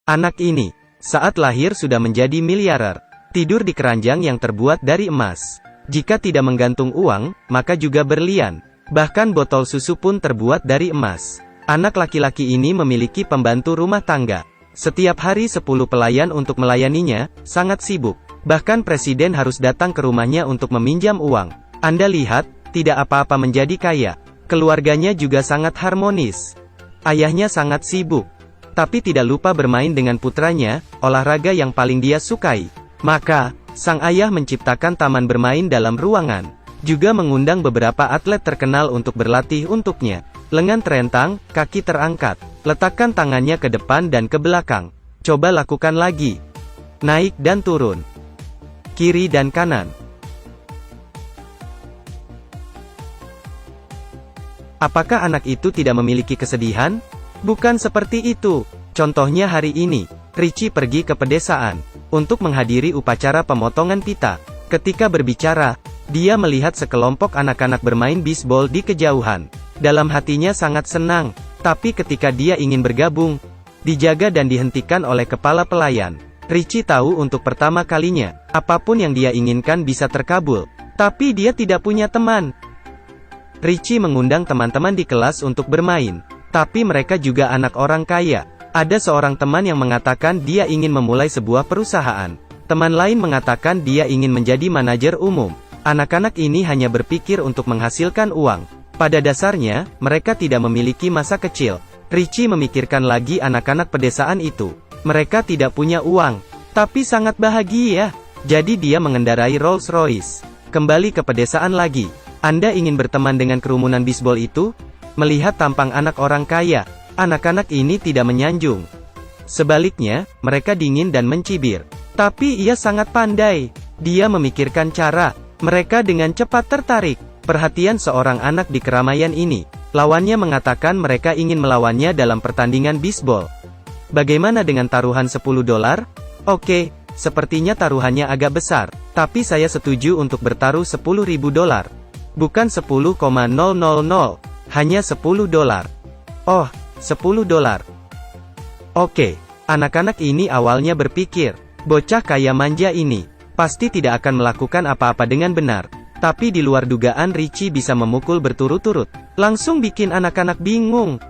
Anak ini, saat lahir sudah menjadi miliarder. Tidur di keranjang yang terbuat dari emas. Jika tidak menggantung uang, maka juga berlian. Bahkan botol susu pun terbuat dari emas. Anak laki-laki ini memiliki pembantu rumah tangga. Setiap hari 10 pelayan untuk melayaninya, sangat sibuk. Bahkan presiden harus datang ke rumahnya untuk meminjam uang. Anda lihat, tidak apa-apa menjadi kaya. Keluarganya juga sangat harmonis. Ayahnya sangat sibuk. Tapi tidak lupa bermain dengan putranya, olahraga yang paling dia sukai. Maka, sang ayah menciptakan taman bermain dalam ruangan. Juga mengundang beberapa atlet terkenal untuk berlatih untuknya. Lengan terentang, kaki terangkat. Letakkan tangannya ke depan dan ke belakang. Coba lakukan lagi. Naik dan turun. Kiri dan kanan. Apakah anak itu tidak memiliki kesedihan? Bukan seperti itu. Contohnya hari ini, Richie pergi ke pedesaan untuk menghadiri upacara pemotongan pita. Ketika berbicara, dia melihat sekelompok anak-anak bermain bisbol di kejauhan. Dalam hatinya sangat senang, tapi ketika dia ingin bergabung, dijaga dan dihentikan oleh kepala pelayan. Richie tahu untuk pertama kalinya, apapun yang dia inginkan bisa terkabul. Tapi dia tidak punya teman. Richie mengundang teman-teman di kelas untuk bermain. Tapi mereka juga anak orang kaya. Ada seorang teman yang mengatakan dia ingin memulai sebuah perusahaan. Teman lain mengatakan dia ingin menjadi manajer umum. Anak-anak ini hanya berpikir untuk menghasilkan uang. Pada dasarnya, mereka tidak memiliki masa kecil. Richie memikirkan lagi anak-anak pedesaan itu. Mereka tidak punya uang, tapi sangat bahagia. Jadi dia mengendarai Rolls Royce. Kembali ke pedesaan lagi. Anda ingin berteman dengan kerumunan bisbol itu? Melihat tampang anak orang kaya, anak-anak ini tidak menyanjung. Sebaliknya, mereka dingin dan mencibir. Tapi ia sangat pandai. Dia memikirkan cara. Mereka dengan cepat tertarik. Perhatian seorang anak di keramaian ini. Lawannya mengatakan mereka ingin melawannya dalam pertandingan bisbol. Bagaimana dengan taruhan $10? Oke, sepertinya taruhannya agak besar. Tapi saya setuju untuk bertaruh $10.000. Bukan 10,000. Hanya $10. Oh, $10. Oke, anak-anak ini awalnya berpikir, bocah kaya manja ini, pasti tidak akan melakukan apa-apa dengan benar. Tapi di luar dugaan Richie bisa memukul berturut-turut. Langsung bikin anak-anak bingung.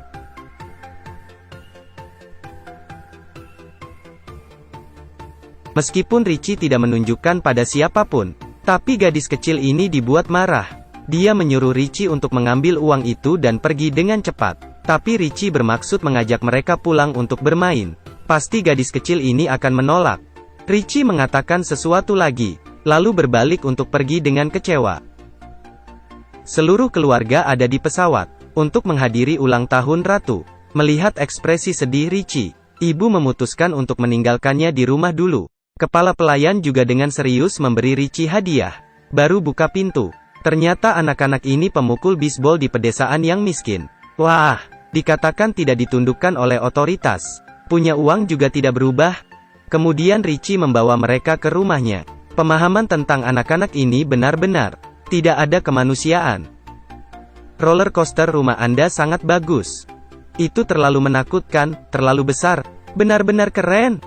Meskipun Richie tidak menunjukkan pada siapapun, tapi gadis kecil ini dibuat marah. Dia menyuruh Richie untuk mengambil uang itu dan pergi dengan cepat. Tapi Richie bermaksud mengajak mereka pulang untuk bermain. Pasti gadis kecil ini akan menolak. Richie mengatakan sesuatu lagi, lalu berbalik untuk pergi dengan kecewa. Seluruh keluarga ada di pesawat, untuk menghadiri ulang tahun Ratu. Melihat ekspresi sedih Richie, ibu memutuskan untuk meninggalkannya di rumah dulu. Kepala pelayan juga dengan serius memberi Richie hadiah. Baru buka pintu. Ternyata anak-anak ini pemukul bisbol di pedesaan yang miskin. Wah, dikatakan tidak ditundukkan oleh otoritas. Punya uang juga tidak berubah. Kemudian Richie membawa mereka ke rumahnya. Pemahaman tentang anak-anak ini benar-benar tidak ada kemanusiaan. Roller coaster rumah Anda sangat bagus. Itu terlalu menakutkan, terlalu besar, benar-benar keren.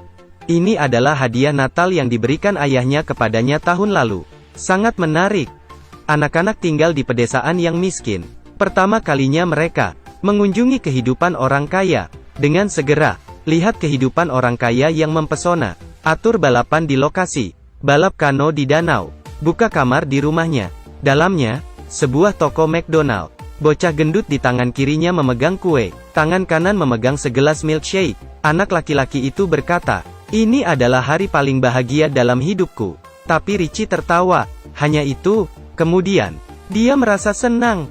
Ini adalah hadiah Natal yang diberikan ayahnya kepadanya tahun lalu. Sangat menarik. Anak-anak tinggal di pedesaan yang miskin. Pertama kalinya mereka mengunjungi kehidupan orang kaya. Dengan segera, lihat kehidupan orang kaya yang mempesona. Atur balapan di lokasi. Balap kano di danau. Buka kamar di rumahnya. Dalamnya, sebuah toko McDonald. Bocah gendut di tangan kirinya memegang kue. Tangan kanan memegang segelas milkshake. Anak laki-laki itu berkata, "Ini adalah hari paling bahagia dalam hidupku." Tapi Richie tertawa. Hanya itu. Kemudian, dia merasa senang.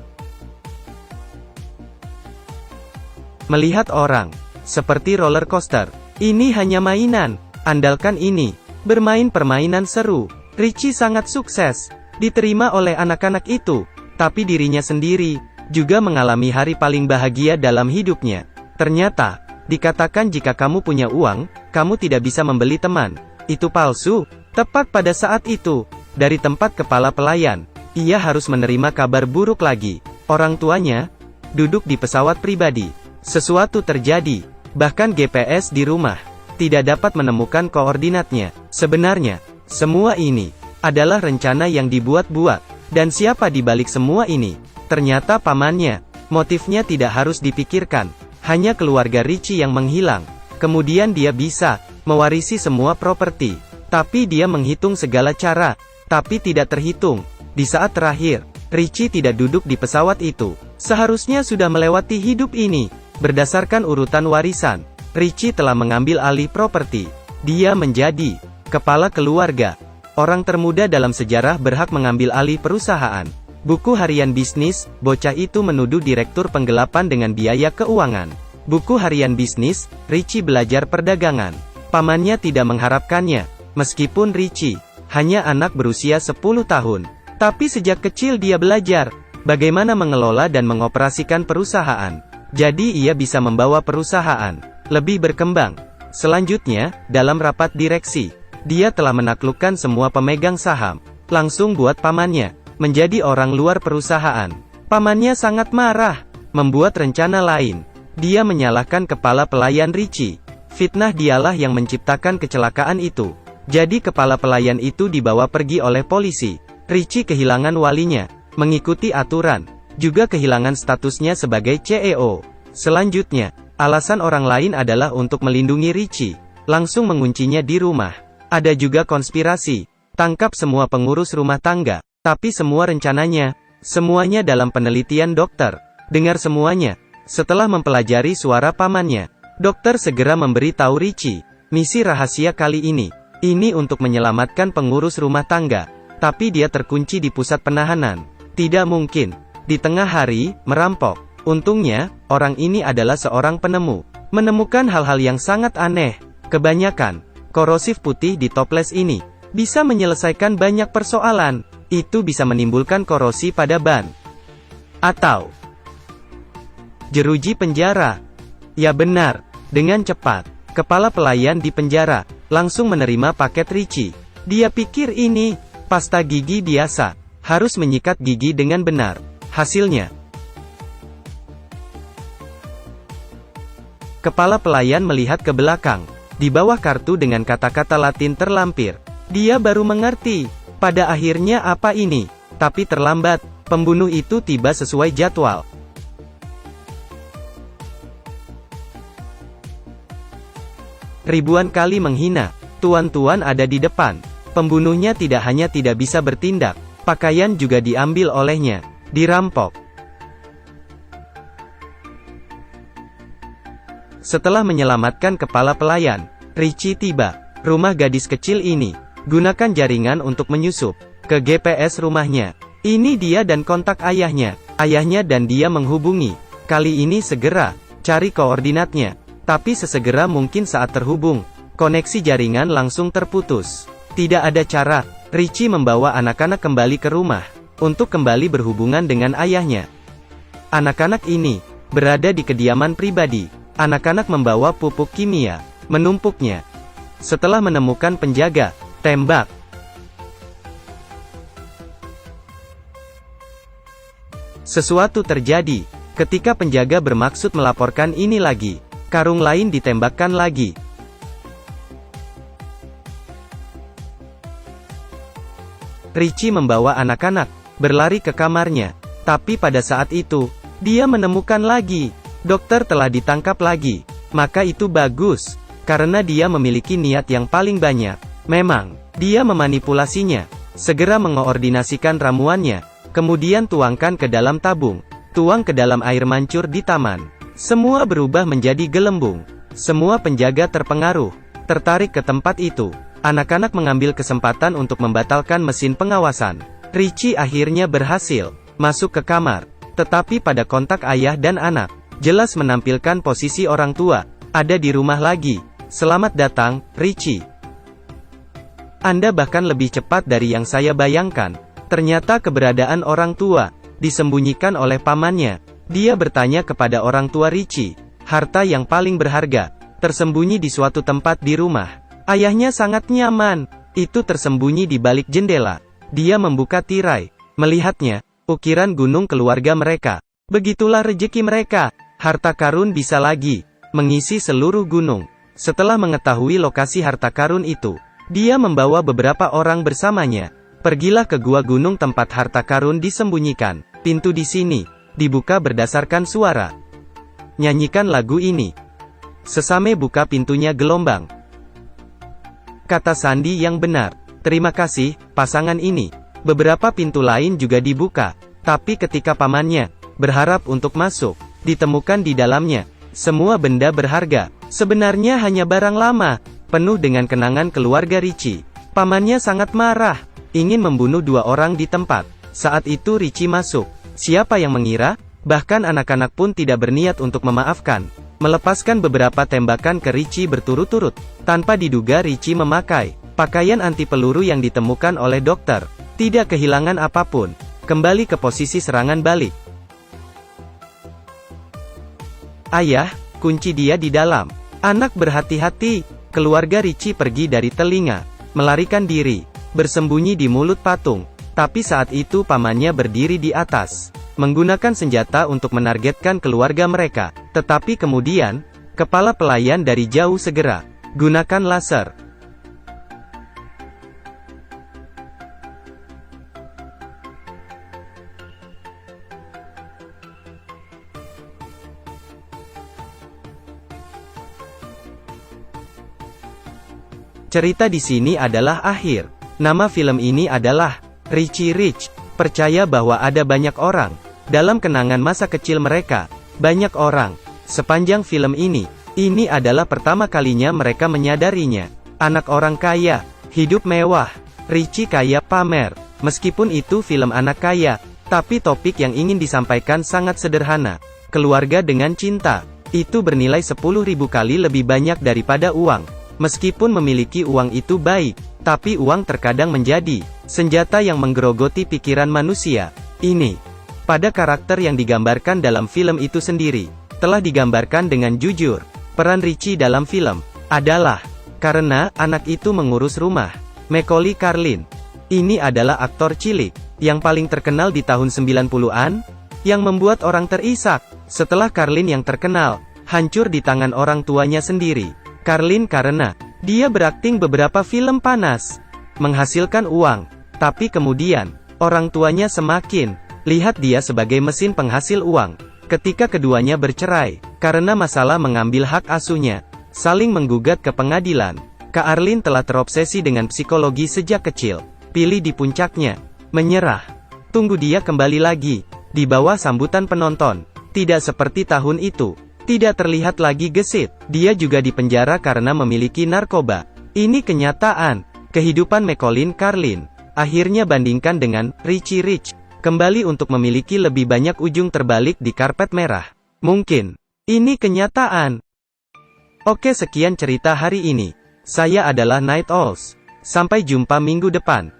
Melihat orang, seperti roller coaster. Ini hanya mainan. Andalkan ini. Bermain permainan seru. Richie sangat sukses. Diterima oleh anak-anak itu. Tapi dirinya sendiri, juga mengalami hari paling bahagia dalam hidupnya. Ternyata, dikatakan jika kamu punya uang, kamu tidak bisa membeli teman. Itu palsu. Tepat pada saat itu, dari tempat kepala pelayan, ia harus menerima kabar buruk lagi. Orang tuanya duduk di pesawat pribadi. Sesuatu terjadi, bahkan GPS di rumah tidak dapat menemukan koordinatnya. Sebenarnya, semua ini adalah rencana yang dibuat-buat. Dan siapa di balik semua ini? Ternyata pamannya. Motifnya tidak harus dipikirkan. Hanya keluarga Richie yang menghilang. Kemudian dia bisa mewarisi semua properti. Tapi dia menghitung segala cara. Tapi tidak terhitung. Di saat terakhir, Richie tidak duduk di pesawat itu. Seharusnya sudah melewati hidup ini. Berdasarkan urutan warisan, Richie telah mengambil alih properti. Dia menjadi kepala keluarga. Orang termuda dalam sejarah berhak mengambil alih perusahaan. Buku harian bisnis, bocah itu menuduh direktur penggelapan dengan biaya keuangan. Buku harian bisnis, Richie belajar perdagangan. Pamannya tidak mengharapkannya. Meskipun Richie hanya anak berusia 10 tahun. Tapi sejak kecil dia belajar bagaimana mengelola dan mengoperasikan perusahaan. Jadi ia bisa membawa perusahaan lebih berkembang. Selanjutnya, dalam rapat direksi, dia telah menaklukkan semua pemegang saham. Langsung buat pamannya menjadi orang luar perusahaan. Pamannya sangat marah, membuat rencana lain. Dia menyalahkan kepala pelayan Richie. Fitnah dialah yang menciptakan kecelakaan itu. Jadi kepala pelayan itu dibawa pergi oleh polisi. Richie kehilangan walinya, mengikuti aturan, juga kehilangan statusnya sebagai CEO. Selanjutnya, alasan orang lain adalah untuk melindungi Richie. Langsung menguncinya di rumah. Ada juga konspirasi. Tangkap semua pengurus rumah tangga. Tapi semua rencananya, semuanya dalam penelitian dokter. Dengar semuanya. Setelah mempelajari suara pamannya, dokter segera memberi tahu Richie. Misi rahasia kali ini untuk menyelamatkan pengurus rumah tangga. Tapi dia terkunci di pusat penahanan. Tidak mungkin di tengah hari merampok. Untungnya, orang ini adalah seorang penemu. Menemukan hal-hal yang sangat aneh. Kebanyakan korosif putih di toples ini bisa menyelesaikan banyak persoalan. Itu bisa menimbulkan korosi pada ban atau jeruji penjara. Ya benar, dengan cepat kepala pelayan di penjara langsung menerima paket Richie. Dia pikir ini pasta gigi biasa, harus menyikat gigi dengan benar. Hasilnya, kepala pelayan melihat ke belakang. Di bawah kartu dengan kata-kata Latin terlampir. Dia baru mengerti. Pada akhirnya apa ini? Tapi terlambat. Pembunuh itu tiba sesuai jadwal. Ribuan kali menghina. Tuan-tuan ada di depan. Pembunuhnya tidak hanya tidak bisa bertindak, pakaian juga diambil olehnya. Dirampok. Setelah menyelamatkan kepala pelayan, Richie tiba. Rumah gadis kecil ini. Gunakan jaringan untuk menyusup ke GPS rumahnya. Ini dia dan kontak ayahnya. Ayahnya dan dia menghubungi. Kali ini segera cari koordinatnya. Tapi sesegera mungkin saat terhubung, koneksi jaringan langsung terputus. Tidak ada cara. Richie membawa anak-anak kembali ke rumah untuk kembali berhubungan dengan ayahnya. Anak-anak ini berada di kediaman pribadi. Anak-anak membawa pupuk kimia, menumpuknya. Setelah menemukan penjaga, tembak. Sesuatu terjadi. Ketika penjaga bermaksud melaporkan ini lagi, karung lain ditembakkan lagi. Richie membawa anak-anak berlari ke kamarnya. Tapi pada saat itu, dia menemukan lagi. Dokter telah ditangkap lagi. Maka itu bagus. Karena dia memiliki niat yang paling banyak. Memang, dia memanipulasinya. Segera mengoordinasikan ramuannya. Kemudian tuangkan ke dalam tabung. Tuang ke dalam air mancur di taman. Semua berubah menjadi gelembung. Semua penjaga terpengaruh. Tertarik ke tempat itu. Anak-anak mengambil kesempatan untuk membatalkan mesin pengawasan. Richie akhirnya berhasil masuk ke kamar. Tetapi pada kontak ayah dan anak, jelas menampilkan posisi orang tua ada di rumah lagi. Selamat datang, Richie. Anda bahkan lebih cepat dari yang saya bayangkan. Ternyata keberadaan orang tua disembunyikan oleh pamannya. Dia bertanya kepada orang tua Richie. Harta yang paling berharga tersembunyi di suatu tempat di rumah. Ayahnya sangat nyaman. Itu tersembunyi di balik jendela. Dia membuka tirai. Melihatnya, ukiran gunung keluarga mereka. Begitulah rejeki mereka. Harta karun bisa lagi mengisi seluruh gunung. Setelah mengetahui lokasi harta karun itu, dia membawa beberapa orang bersamanya. Pergilah ke gua gunung tempat harta karun disembunyikan. Pintu di sini dibuka berdasarkan suara. Nyanyikan lagu ini. Sesame buka pintunya gelombang. Kata Sandi yang benar. Terima kasih, pasangan ini. Beberapa pintu lain juga dibuka. Tapi ketika pamannya berharap untuk masuk, ditemukan di dalamnya semua benda berharga. Sebenarnya hanya barang lama, penuh dengan kenangan keluarga Richie. Pamannya sangat marah, ingin membunuh 2 orang di tempat. Saat itu Richie masuk. Siapa yang mengira? Bahkan anak-anak pun tidak berniat untuk memaafkan. Melepaskan beberapa tembakan ke Richie berturut-turut. Tanpa diduga Richie memakai pakaian anti peluru yang ditemukan oleh dokter. Tidak kehilangan apapun. Kembali ke posisi serangan balik. Ayah, kunci dia di dalam. Anak berhati-hati. Keluarga Richie pergi dari telinga. Melarikan diri. Bersembunyi di mulut patung. Tapi saat itu pamannya berdiri di atas. Menggunakan senjata untuk menargetkan keluarga mereka. Tetapi kemudian, kepala pelayan dari jauh segera. Gunakan laser. Cerita di sini adalah akhir. Nama film ini adalah Richie Rich. Percaya bahwa ada banyak orang dalam kenangan masa kecil mereka. Banyak orang. Sepanjang film ini adalah pertama kalinya mereka menyadarinya. Anak orang kaya, hidup mewah. Richie kaya pamer. Meskipun itu film anak kaya, tapi topik yang ingin disampaikan sangat sederhana. Keluarga dengan cinta. Itu bernilai 10.000 kali lebih banyak daripada uang. Meskipun memiliki uang itu baik, tapi uang terkadang menjadi senjata yang menggerogoti pikiran manusia. Ini, pada karakter yang digambarkan dalam film itu sendiri, telah digambarkan dengan jujur. Peran Richie dalam film adalah karena anak itu mengurus rumah. Macaulay Culkin. Ini adalah aktor cilik yang paling terkenal di tahun 90-an, yang membuat orang terisak. Setelah Culkin yang terkenal hancur di tangan orang tuanya sendiri. Culkin karena dia berakting beberapa film panas, menghasilkan uang, tapi kemudian orang tuanya semakin lihat dia sebagai mesin penghasil uang. Ketika keduanya bercerai karena masalah mengambil hak asuhnya, saling menggugat ke pengadilan. Culkin telah terobsesi dengan psikologi sejak kecil. Pilih di puncaknya, menyerah. Tunggu dia kembali lagi di bawah sambutan penonton. Tidak seperti tahun itu. Tidak terlihat lagi gesit. Dia juga dipenjara karena memiliki narkoba. Ini kenyataan kehidupan Macaulay Culkin. Akhirnya bandingkan dengan Richie Rich. Kembali untuk memiliki lebih banyak ujung terbalik di karpet merah. Mungkin ini kenyataan. Oke, sekian cerita hari ini. Saya adalah Night Owls. Sampai jumpa minggu depan.